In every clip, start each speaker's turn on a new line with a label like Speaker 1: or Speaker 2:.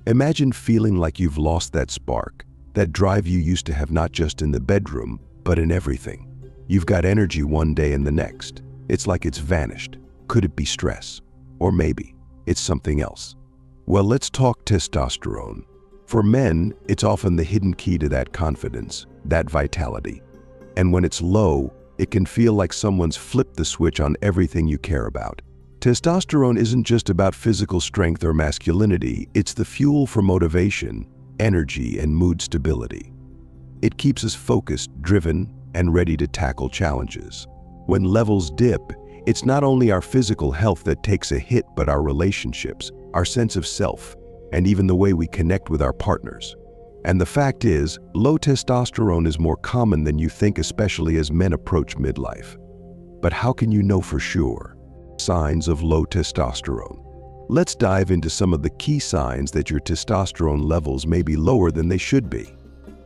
Speaker 1: Imagine feeling like you've lost that spark, that drive you used to have not just in the bedroom, but in everything. You've got energy one day and the next. It's like it's vanished. Could it be stress? Or maybe it's something else. Well, let's talk testosterone. For men, it's often the hidden key to that confidence, that vitality. And when it's low, it can feel like someone's flipped the switch on everything you care about. Testosterone isn't just about physical strength or masculinity, it's the fuel for motivation, energy, and mood stability. It keeps us focused, driven, and ready to tackle challenges. When levels dip, it's not only our physical health that takes a hit, but our relationships, our sense of self, and even the way we connect with our partners. And the fact is, low testosterone is more common than you think, especially as men approach midlife. But how can you know for sure? Signs of low testosterone. Let's dive into some of the key signs that your testosterone levels may be lower than they should be.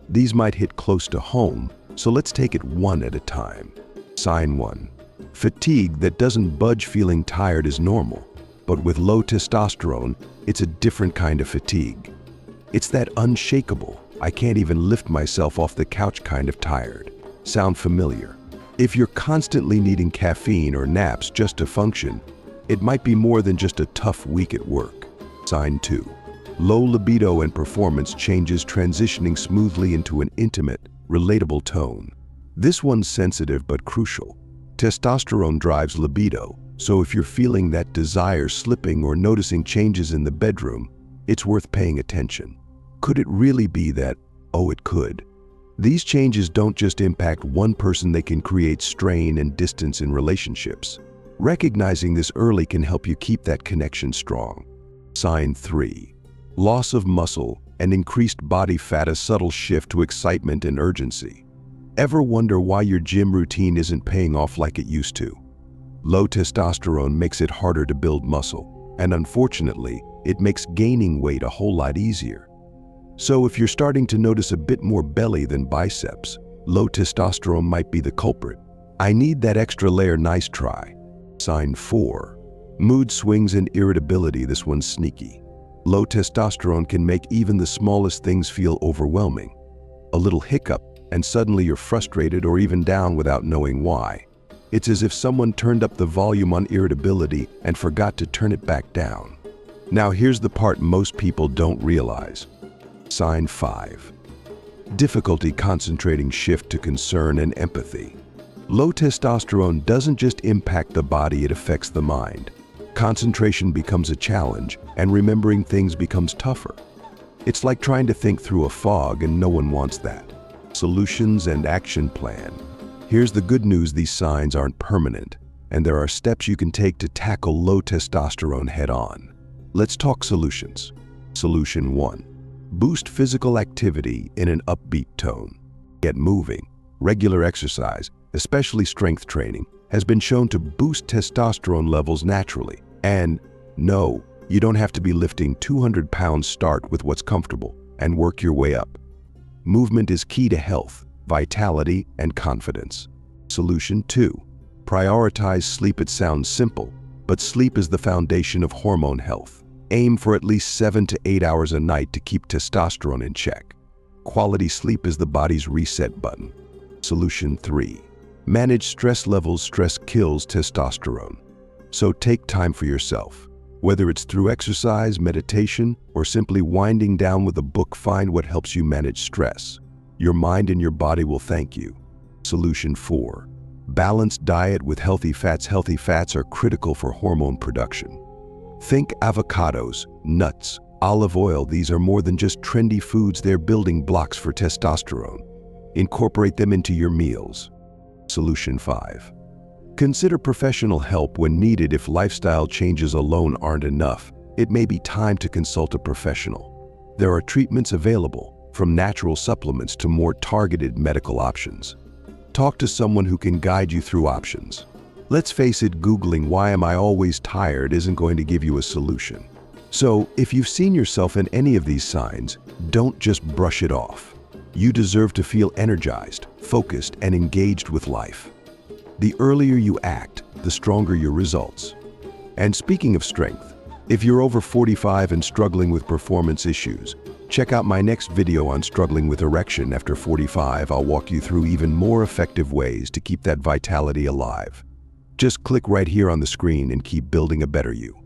Speaker 1: These might hit close to home, so let's take it one at a time. Sign 1. Fatigue that doesn't budge. Feeling tired is normal, but with low testosterone, it's a different kind of fatigue. It's that unshakable, I can't even lift myself off the couch kind of tired. Sound familiar? If you're constantly needing caffeine or naps just to function, it might be more than just a tough week at work. Sign 2. Low libido and performance changes, transitioning smoothly into an intimate, relatable tone. This one's sensitive but crucial. Testosterone drives libido, so if you're feeling that desire slipping or noticing changes in the bedroom, it's worth paying attention. Could it really be that? Oh, it could. These changes don't just impact one person, they can create strain and distance in relationships. Recognizing this early can help you keep that connection strong. Sign 3. Loss of muscle and increased body fat, a subtle shift to excitement and urgency. Ever wonder why your gym routine isn't paying off like it used to? Low testosterone makes it harder to build muscle, and unfortunately, it makes gaining weight a whole lot easier. So if you're starting to notice a bit more belly than biceps, low testosterone might be the culprit. I need that extra layer. Nice try. Sign 4. Mood swings and irritability. This one's sneaky. Low testosterone can make even the smallest things feel overwhelming. A little hiccup, and suddenly you're frustrated or even down without knowing why. It's as if someone turned up the volume on irritability and forgot to turn it back down. Now here's the part most people don't realize. Sign 5. Difficulty concentrating, shift to concern and empathy. Low testosterone doesn't just impact the body, it affects the mind. Concentration becomes a challenge, and remembering things becomes tougher. It's like trying to think through a fog, and no one wants that. Solutions and action plan. Here's the good news: these signs aren't permanent, and there are steps you can take to tackle low testosterone head-on. Let's talk solutions. Solution 1. Boost physical activity in an upbeat tone. Get moving. Regular exercise, especially strength training, has been shown to boost testosterone levels naturally. And no, you don't have to be lifting 200 pounds. Start with what's comfortable and work your way up. Movement is key to health, vitality, and confidence. Solution 2. Prioritize sleep. It sounds simple, but sleep is the foundation of hormone health. Aim for at least 7 to 8 hours a night to keep testosterone in check. Quality sleep is the body's reset button. Solution 3. Manage stress levels. Stress kills testosterone. So take time for yourself. Whether it's through exercise, meditation, or simply winding down with a book, find what helps you manage stress. Your mind and your body will thank you. Solution 4. Balanced diet with healthy fats. Healthy fats are critical for hormone production. Think avocados, nuts, olive oil. These are more than just trendy foods, they're building blocks for testosterone. Incorporate them into your meals. Solution 5. Consider professional help when needed. If lifestyle changes alone aren't enough, it may be time to consult a professional. There are treatments available, from natural supplements to more targeted medical options. Talk to someone who can guide you through options. Let's face it, Googling "why am I always tired" isn't going to give you a solution. So, if you've seen yourself in any of these signs, don't just brush it off. You deserve to feel energized, focused, and engaged with life. The earlier you act, the stronger your results. And speaking of strength, If you're over 45 and struggling with performance issues, check out my next video on struggling with erection after 45. I'll walk you through even more effective ways to keep that vitality alive. Just click right here on the screen and keep building a better you.